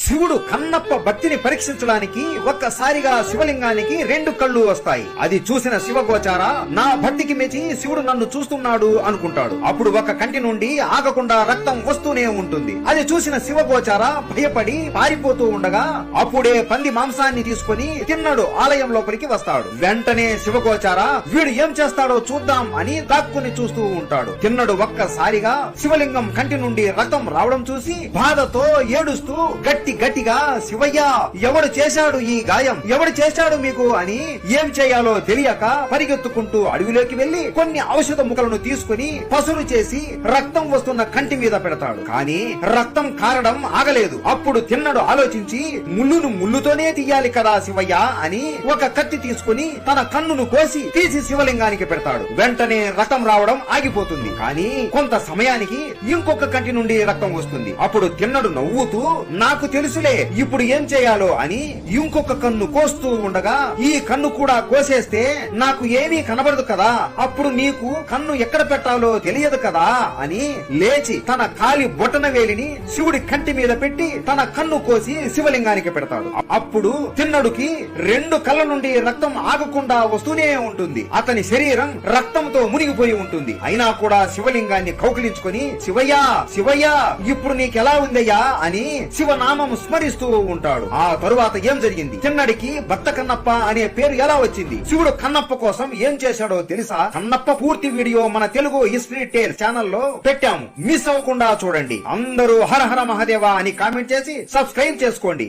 శివుడు కన్నప్ప భక్తిని పరీక్షించడానికి ఒక్కసారిగా శివలింగానికి 2 కళ్ళు వస్తాయి. అది చూసిన శివగోచార నా భక్తికి మెచ్చి శివుడు నన్ను చూస్తున్నాడు అనుకుంటాడు. అప్పుడు ఒక కంటి నుండి ఆగకుండా రక్తం వస్తూనే ఉంటుంది. అది చూసిన శివగోచార భయపడి పారిపోతూ ఉండగా అప్పుడే పంది మాంసాన్ని తీసుకుని తిన్నడు ఆలయం లోపలికి వస్తాడు. వెంటనే శివగోచార వీడు ఏం చేస్తాడో చూద్దాం అని దాక్కుని చూస్తూ ఉంటాడు. తిన్నడు ఒక్కసారిగా శివలింగం కంటి నుండి రక్తం రావడం చూసి బాధతో ఏడుస్తూ గట్టిగా శివయ్య ఎవడు చేశాడు ఈ గాయం, ఎవడు చేశాడు మీకు అని ఏం చేయాలో తెలియక పరిగెత్తుకుంటూ అడవిలోకి వెళ్లి కొన్ని ఔషధ ముక్కలను తీసుకుని పసురు చేసి రక్తం వస్తున్న కంటి మీద పెడతాడు. కానీ రక్తం కారడం ఆగలేదు. అప్పుడు తిన్నడు ఆలోచించి ముళ్ళును ముళ్ళుతోనే తీయాలి కదా శివయ్య అని ఒక కత్తి తీసుకుని తన కన్నును కోసి తీసి శివలింగానికి పెడతాడు. వెంటనే రక్తం రావడం ఆగిపోతుంది. కానీ కొంత సమయానికి ఇంకొక కంటి నుండి రక్తం వస్తుంది. అప్పుడు తిన్నడు నవ్వుతూ నాకు తెలుసులే ఇప్పుడు ఏం చేయాలో అని ఇంకొక కన్ను కోస్తూ ఉండగా ఈ కన్ను కూడా కోసేస్తే నాకు ఏమీ కనబడదు కదా, అప్పుడు నీకు కన్ను ఎక్కడ పెట్టాలో తెలియదు కదా అని లేచి తన కాలి బొటన వేలిని శివుడి కంటి మీద పెట్టి తన కన్ను కోసి శివలింగానికి పెడతాడు. అప్పుడు తిన్నడుకి 2 కళ్ళ నుండి రక్తం ఆగకుండా వస్తూనే ఉంటుంది. అతని శరీరం రక్తంతో మునిగిపోయి ఉంటుంది. అయినా కూడా శివలింగాన్ని కౌగిలించుకొని శివయ్య శివయ్య ఇప్పుడు నీకెలా ఉందయ్యా అని శివనామం స్మరిస్తూ ఉంటాడు. ఆ తరువాత ఏం జరిగింది, తిన్నడికి భక్త కన్నప్ప అనే పేరు ఎలా వచ్చింది, శివుడు కన్నప్ప కోసం ఏం చేశాడో తెలుసా? కన్నప్ప పూర్తి వీడియో మన తెలుగు హిస్టరీ టేల్ ఛానల్లో పెట్టాము. మిస్ అవ్వకుండా చూడండి. అందరూ హర హర మహాదేవ అని కామెంట్ చేసి సబ్స్క్రైబ్ చేసుకోండి.